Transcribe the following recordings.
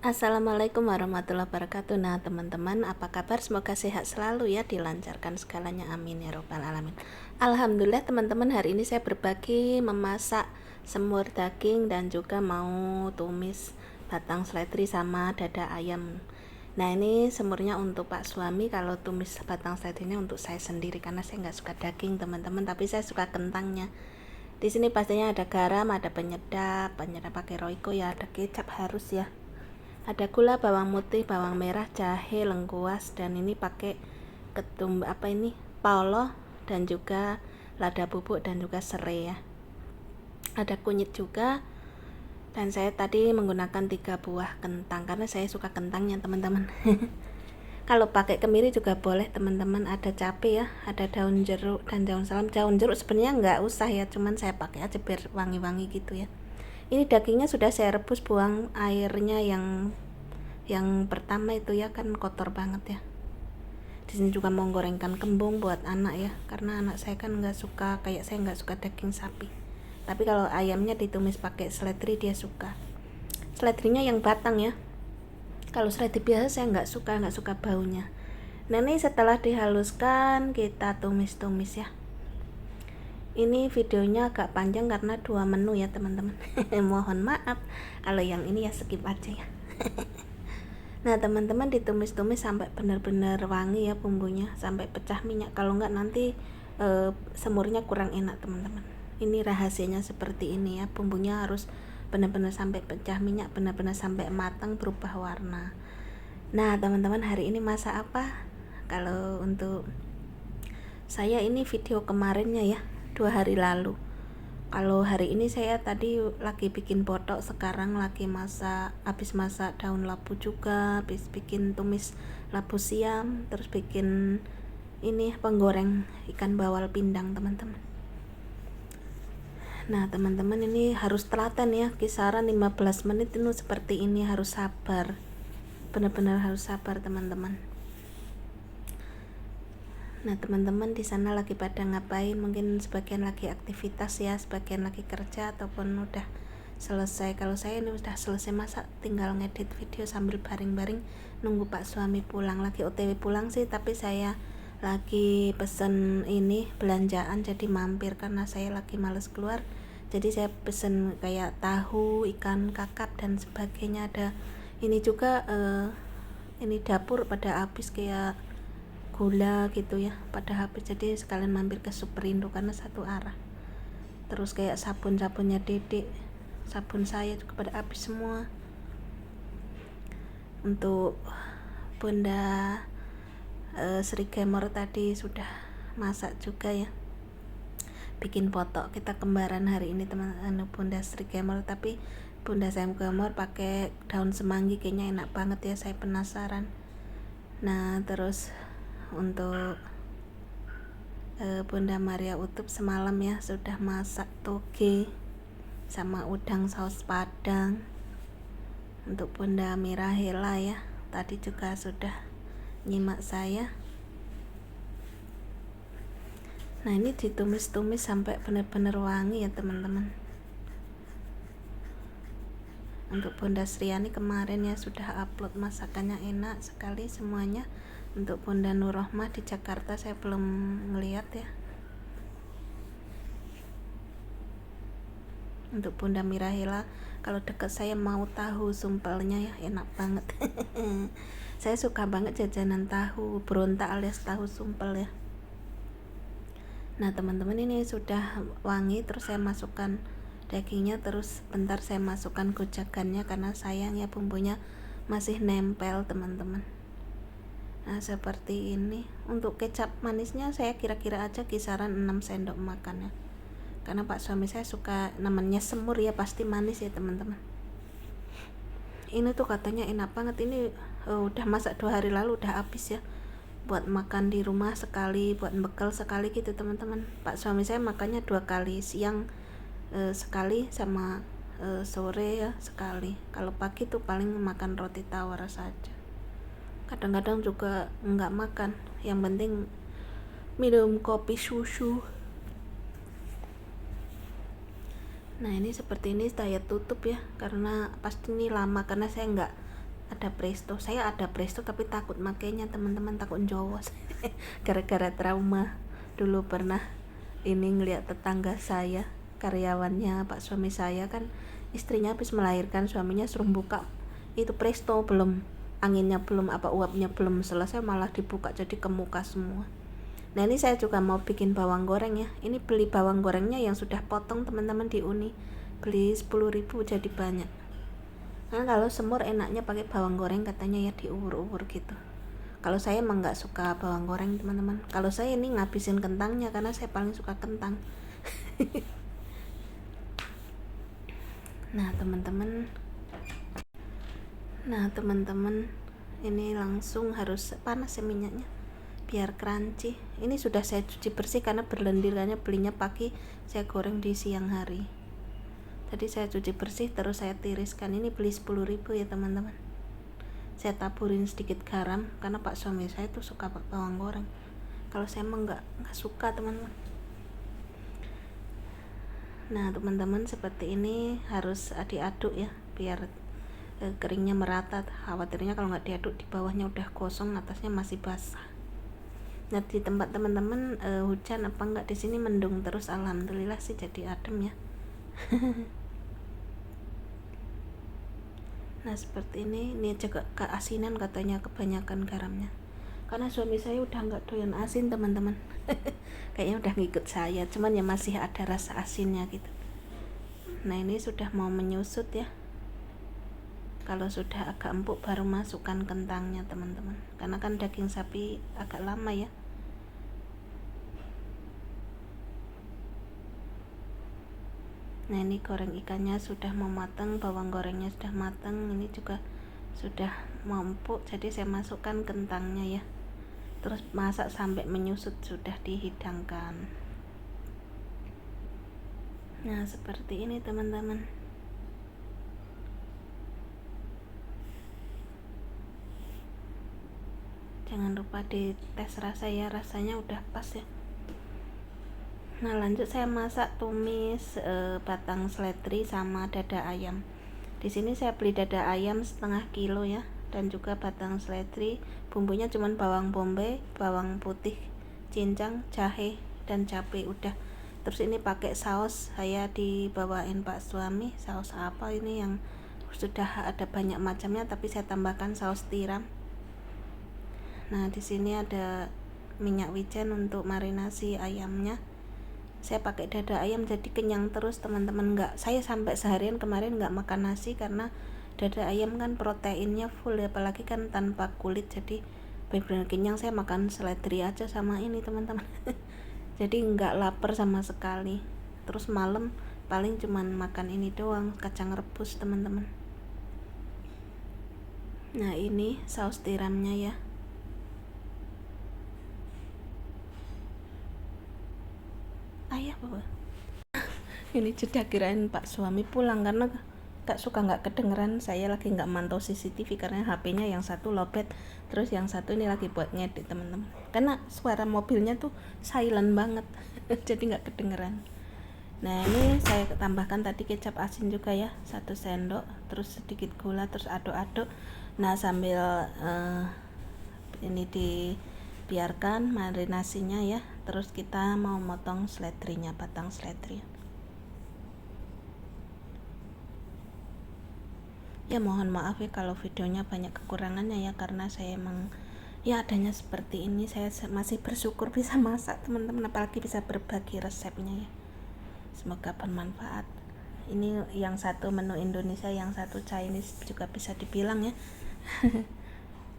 Assalamualaikum warahmatullahi wabarakatuh. Nah teman-teman, apa kabar? Semoga sehat selalu ya, dilancarkan segalanya, amin ya robbal alamin. Alhamdulillah teman-teman, hari ini saya berbagi memasak semur daging dan juga mau tumis batang seledri sama dada ayam. Nah ini semurnya untuk pak suami, kalau tumis batang seledrinya untuk saya sendiri karena saya nggak suka daging teman-teman, tapi saya suka kentangnya. Di sini pastinya ada garam, ada penyedap pakai Royco ya, ada kecap harus ya. Ada gula, bawang putih, bawang merah, jahe, lengkuas, dan ini pakai paulo dan juga lada bubuk dan juga serai ya. Ada kunyit juga, dan saya tadi menggunakan 3 buah kentang karena saya suka kentangnya teman-teman. Kalau pakai kemiri juga boleh teman-teman. Ada cabai ya, ada daun jeruk dan daun salam. Daun jeruk sebenarnya nggak usah ya, cuman saya pakai aja biar wangi-wangi gitu ya. Ini dagingnya sudah saya rebus, buang airnya yang pertama itu ya, kan kotor banget ya. Di sini juga mau gorengkan kembung buat anak ya, karena anak saya kan nggak suka, kayak saya nggak suka daging sapi. Tapi kalau ayamnya ditumis pakai seledri dia suka. Seledrinya yang batang ya. Kalau seledri biasa saya nggak suka baunya. Nah ini setelah dihaluskan kita tumis-tumis ya. Ini videonya agak panjang karena 2 menu ya teman-teman. Mohon maaf kalau yang ini ya skip aja ya. Nah teman-teman, ditumis-tumis sampai benar-benar wangi ya bumbunya, sampai pecah minyak. Kalau enggak nanti semurnya kurang enak teman-teman. Ini rahasianya seperti ini ya, bumbunya harus benar-benar sampai pecah minyak, benar-benar sampai matang berubah warna. Nah teman-teman, hari ini masak apa? Kalau untuk saya ini video kemarinnya ya, 2 hari lalu. Kalau hari ini saya tadi lagi bikin botok, sekarang lagi habis masak daun labu juga, habis bikin tumis labu siam, terus bikin ini penggoreng ikan bawal pindang teman-teman. Nah teman-teman, ini harus telaten ya, kisaran 15 menit itu seperti ini, harus sabar, benar-benar harus sabar teman-teman. Nah teman-teman di sana lagi pada ngapain? Mungkin sebagian lagi aktivitas ya, sebagian lagi kerja ataupun udah selesai. Kalau saya ini udah selesai masak, tinggal ngedit video sambil baring-baring nunggu pak suami pulang. Lagi OTW pulang sih, tapi saya lagi pesen ini belanjaan jadi mampir karena saya lagi males keluar. Jadi saya pesen kayak tahu, ikan kakap dan sebagainya. Ada ini juga ini dapur pada habis, kayak gula gitu ya pada habis, jadi sekalian mampir ke Superindo karena satu arah. Terus kayak sabunnya Dedek, sabun saya juga pada habis semua. Untuk Bunda Sri Gemor tadi sudah masak juga ya, bikin potok. Kita kembaran hari ini teman Bunda Sri Gemor, tapi Bunda Sri Gemor pakai daun semanggi, kayaknya enak banget ya, saya penasaran. Nah terus untuk Bunda Maria Utub semalam ya sudah masak toge sama udang saus padang. Untuk Bunda Mirahela ya tadi juga sudah nyimak saya. Nah ini ditumis-tumis sampai benar-benar wangi ya teman-teman. Untuk Bunda Sriani kemarin ya sudah upload masakannya, enak sekali semuanya. Untuk Bunda Nurrohmah di Jakarta saya belum ngeliat ya. Untuk Bunda Mirahela, kalau deket saya mau tahu sumpelnya ya, enak banget. Saya suka banget jajanan tahu berontak alias tahu sumpel ya. Nah teman-teman, ini sudah wangi, terus saya masukkan dagingnya, terus bentar saya masukkan gojakannya karena sayang ya bumbunya masih nempel teman-teman. Nah seperti ini. Untuk kecap manisnya saya kira-kira aja kisaran 6 sendok makan ya, karena pak suami saya suka, namanya semur ya pasti manis ya teman-teman. Ini tuh katanya enak banget, ini udah masak 2 hari lalu udah habis ya, buat makan di rumah sekali, buat bekal sekali gitu teman-teman. Pak suami saya makannya 2 kali, siang sekali sama sore ya sekali. Kalau pagi tuh paling makan roti tawar saja, kadang-kadang juga nggak makan, yang penting minum kopi susu. Nah ini seperti ini saya tutup ya, karena pasti ini lama, karena saya nggak ada presto. Saya ada presto tapi takut makainya teman-teman, takut jowos. Gara-gara trauma dulu pernah ini ngeliat tetangga saya, karyawannya pak suami saya kan, istrinya habis melahirkan, suaminya suruh buka itu presto, belum anginnya belum uapnya belum selesai malah dibuka jadi ke muka semua. Nah ini saya juga mau bikin bawang goreng ya. Ini beli bawang gorengnya yang sudah potong teman-teman di Uni, beli 10.000 jadi banyak. Nah kalau semur enaknya pakai bawang goreng katanya ya, diubur-ubur gitu. Kalau saya emang nggak suka bawang goreng teman-teman. Kalau saya ini ngabisin kentangnya karena saya paling suka kentang. Nah teman-teman ini langsung harus panas ya minyaknya biar crunchy. Ini sudah saya cuci bersih karena berlendir, karena belinya pagi, saya goreng di siang hari. Tadi saya cuci bersih terus saya tiriskan. Ini beli 10.000 ya teman-teman. Saya taburin sedikit garam karena pak suami saya tuh suka bawang goreng. Kalau saya emang nggak suka teman-teman. Nah teman-teman, seperti ini harus diaduk ya biar keringnya merata. Khawatirnya kalau nggak diaduk di bawahnya udah gosong, atasnya masih basah. Nah di tempat teman-teman hujan apa enggak? Di sini mendung terus, alhamdulillah sih jadi adem ya. Nah seperti ini juga keasinan katanya, kebanyakan garamnya. Karena suami saya udah nggak doyan asin teman-teman. Kayaknya udah ngikut saya, cuman ya masih ada rasa asinnya gitu. Nah ini sudah mau menyusut ya. Kalau sudah agak empuk baru masukkan kentangnya teman-teman, karena kan daging sapi agak lama ya. Nah ini goreng ikannya sudah mau matang, bawang gorengnya sudah matang, ini juga sudah mau empuk, jadi saya masukkan kentangnya ya. Terus masak sampai menyusut, sudah dihidangkan. Nah seperti ini teman-teman. Jangan lupa dites rasa ya, rasanya udah pas ya. Nah lanjut saya masak tumis batang seledri sama dada ayam. Di sini saya beli dada ayam setengah kilo ya, dan juga batang seledri. Bumbunya cuman bawang bombay, bawang putih, cincang, jahe, dan cabai udah. Terus ini pakai saus, saya dibawain pak suami saus apa ini yang sudah ada banyak macamnya, tapi saya tambahkan saus tiram. Nah di sini ada minyak wijen untuk marinasi ayamnya. Saya pakai dada ayam jadi kenyang terus teman-teman. Saya sampai seharian kemarin nggak makan nasi karena dada ayam kan proteinnya full, apalagi kan tanpa kulit, jadi benar-benar kenyang. Saya makan seledri aja sama ini teman-teman. Jadi nggak lapar sama sekali. Terus malam paling cuman makan ini doang, kacang rebus teman-teman. Nah ini saus tiramnya ya. Ayah bawa. Ini jeda, kirain pak suami pulang karena gak suka nggak kedengeran. Saya lagi nggak mantau CCTV karena HP-nya yang satu lowbat, terus yang satu ini lagi buat ngedit teman-teman. Karena suara mobilnya tuh silent banget, jadi nggak kedengeran. Nah ini saya tambahkan tadi kecap asin juga ya, 1 sendok, terus sedikit gula, terus aduk-aduk. Nah sambil ini dibiarkan marinasinya ya. Terus kita mau motong seledrinya, batang seledri. Ya mohon maaf ya kalau videonya banyak kekurangannya ya, karena saya emang ya adanya seperti ini. Saya masih bersyukur bisa masak teman-teman, apalagi bisa berbagi resepnya ya. Semoga bermanfaat. Ini yang satu menu Indonesia, yang satu Chinese juga bisa dibilang ya.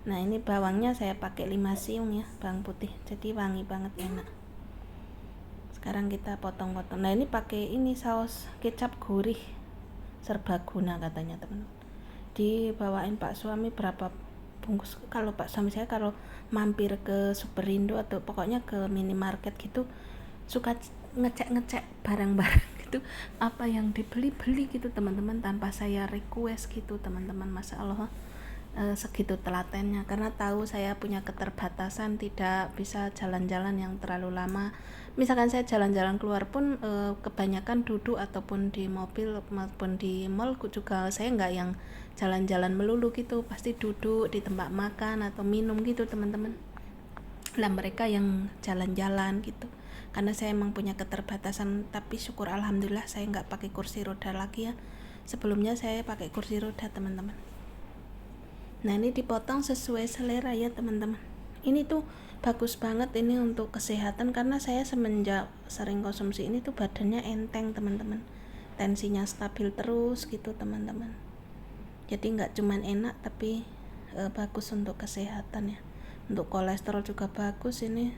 Nah ini bawangnya saya pakai 5 siung ya, bawang putih, jadi wangi banget, enak. Sekarang kita potong-potong. Nah ini pakai ini saus kecap gurih serbaguna katanya teman-teman. Dibawain pak suami berapa bungkus. Kalau pak suami saya kalau mampir ke Superindo atau pokoknya ke minimarket gitu, suka ngecek barang-barang gitu, apa yang dibeli-beli gitu teman-teman, tanpa saya request gitu teman-teman. Masya Allah segitu telatennya, karena tahu saya punya keterbatasan, tidak bisa jalan-jalan yang terlalu lama. Misalkan saya jalan-jalan keluar pun kebanyakan duduk ataupun di mobil maupun di mall juga, saya nggak yang jalan-jalan melulu gitu, pasti duduk di tempat makan atau minum gitu teman-teman. Lah mereka yang jalan-jalan gitu, karena saya emang punya keterbatasan, tapi syukur alhamdulillah saya nggak pakai kursi roda lagi ya. Sebelumnya saya pakai kursi roda teman-teman. Nah ini dipotong sesuai selera ya teman-teman. Ini tuh bagus banget ini untuk kesehatan, karena saya semenjak sering konsumsi ini tuh badannya enteng teman-teman, tensinya stabil terus gitu teman-teman. Jadi nggak cuman enak tapi bagus untuk kesehatan ya. Untuk kolesterol juga bagus ini.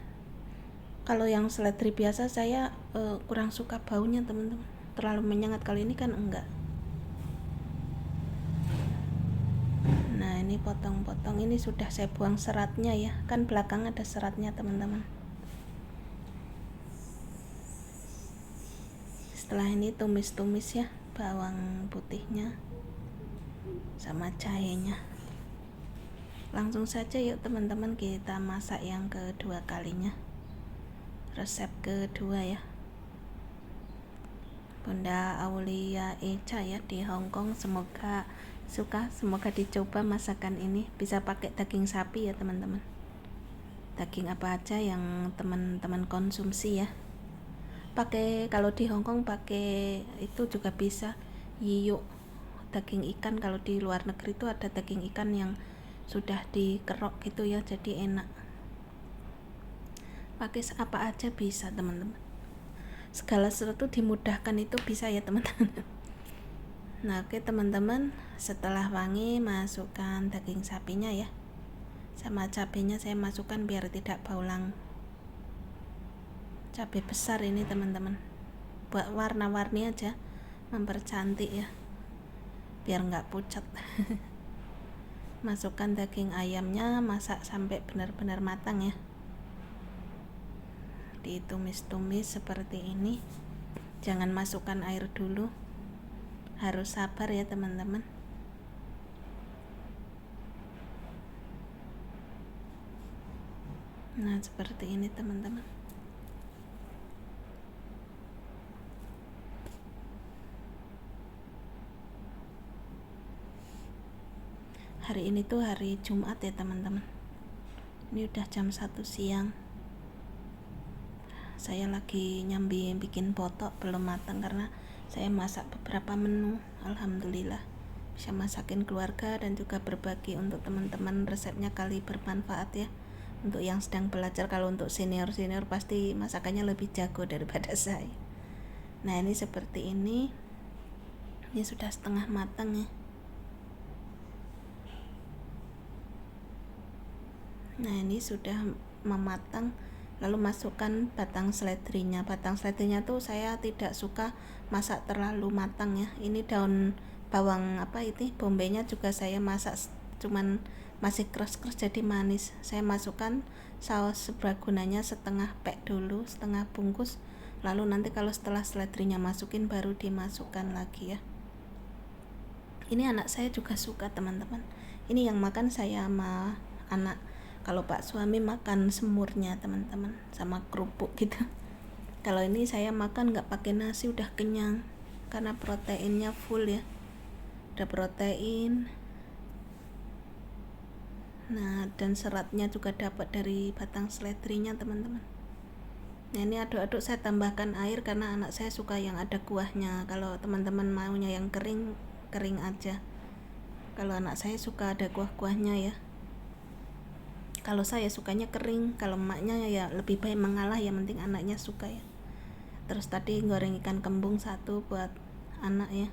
Kalau yang seledri biasa saya kurang suka baunya teman-teman, terlalu menyengat. Kali ini kan enggak. Nah ini potong-potong, ini sudah saya buang seratnya ya, kan belakang ada seratnya teman-teman. Setelah ini tumis-tumis ya bawang putihnya sama cahenya. Langsung saja yuk teman-teman, kita masak yang kedua kalinya, resep kedua ya. Bunda Aulia Echa ya di Hongkong, semoga suka, semoga dicoba masakan ini. Bisa pakai daging sapi ya teman-teman, daging apa aja yang teman-teman konsumsi ya. Pakai, kalau di Hongkong pakai itu juga bisa, yiyuk, daging ikan. Kalau di luar negeri itu ada daging ikan yang sudah dikerok gitu ya, jadi enak. Pakai apa aja bisa teman-teman, segala sesuatu dimudahkan itu bisa ya teman-teman. Nah oke teman-teman, setelah wangi masukkan daging sapinya ya, sama cabenya saya masukkan biar tidak bau lang. Cabai besar ini teman-teman, buat warna-warni aja, mempercantik ya, biar nggak pucat. Masukkan daging ayamnya, masak sampai benar-benar matang ya, ditumis-tumis seperti ini. Jangan masukkan air dulu, harus sabar ya teman-teman. Nah seperti ini teman-teman. Hari ini tuh hari Jumat ya teman-teman. Ini udah jam 1 siang. Saya lagi nyambi bikin potok, belum matang karena saya masak beberapa menu. Alhamdulillah bisa masakin keluarga dan juga berbagi untuk teman-teman. Resepnya kali bermanfaat ya untuk yang sedang belajar. Kalau untuk senior-senior pasti masakannya lebih jago daripada saya. Nah ini seperti ini sudah setengah matang ya. Nah ini sudah mematang. Lalu masukkan batang seledrinya. Batang seledrinya tuh saya tidak suka masak terlalu matang ya. Ini daun bawang apa itu, bombaynya juga saya masak cuman masih keras-keras jadi manis. Saya masukkan saus sebragunanya setengah pack dulu, setengah bungkus. Lalu nanti kalau setelah seledrinya masukin baru dimasukkan lagi ya. Ini anak saya juga suka teman-teman. Ini yang makan saya sama anak. Kalau Pak suami makan semurnya teman-teman, sama kerupuk gitu. Kalau ini saya makan nggak pakai nasi, udah kenyang karena proteinnya full ya, ada protein. Nah dan seratnya juga dapat dari batang seledrinya teman-teman. Nah ini aduk-aduk, saya tambahkan air karena anak saya suka yang ada kuahnya. Kalau teman-teman maunya yang kering, kering aja. Kalau anak saya suka ada kuah-kuahnya ya. Kalau saya sukanya kering, kalau emaknya ya lebih baik mengalah, yang penting anaknya suka ya. Terus tadi goreng ikan kembung satu buat anak ya.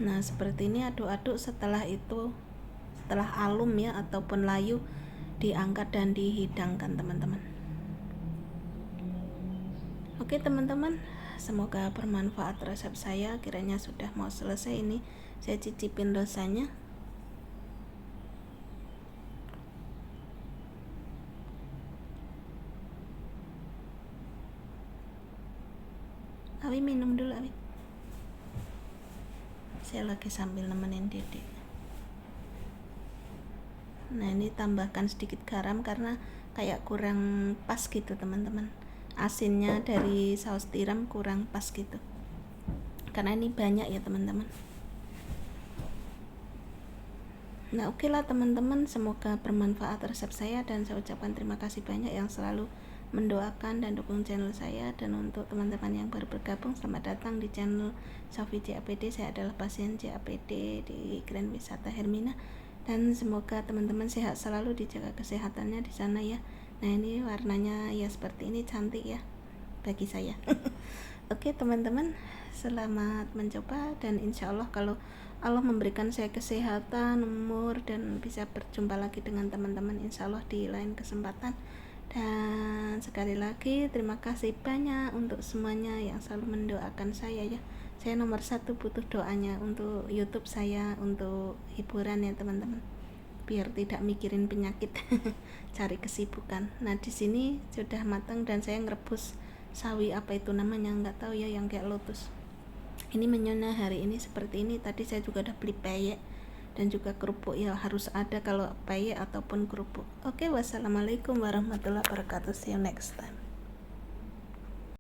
Nah seperti ini aduk-aduk. Setelah itu, setelah alum ya ataupun layu, diangkat dan dihidangkan teman-teman. Oke teman-teman, semoga bermanfaat resep saya. Kiranya sudah mau selesai ini, saya cicipin rasanya. Awi minum dulu Awi, saya lagi sambil nemenin Dedek. Nah ini tambahkan sedikit garam karena kayak kurang pas gitu teman-teman, asinnya dari saus tiram kurang pas gitu, karena ini banyak ya teman-teman. Nah oke lah teman-teman, semoga bermanfaat resep saya, dan saya ucapkan terima kasih banyak yang selalu mendoakan dan dukung channel saya. Dan untuk teman-teman yang baru bergabung, selamat datang di channel Sofi JAPD. Saya adalah pasien JAPD di Grand Wisata Hermina, dan semoga teman-teman sehat selalu, dijaga kesehatannya di sana ya. Nah ini warnanya ya seperti ini, cantik ya bagi saya. Oke teman-teman, selamat mencoba, dan insya Allah kalau Allah memberikan saya kesehatan, umur, dan bisa berjumpa lagi dengan teman-teman insya Allah di lain kesempatan. Dan sekali lagi terima kasih banyak untuk semuanya yang selalu mendoakan saya ya. Saya nomor satu butuh doanya untuk YouTube saya, untuk hiburan ya teman-teman, biar tidak mikirin penyakit. Cari kesibukan. Nah di sini sudah matang, dan saya ngerebus sawi, apa itu namanya nggak tahu ya, yang kayak lotus. Ini menyunya hari ini seperti ini. Tadi saya juga udah beli peyek dan juga kerupuk ya, harus ada kalau peyek ataupun kerupuk. Oke, wassalamualaikum warahmatullahi wabarakatuh. See you next time.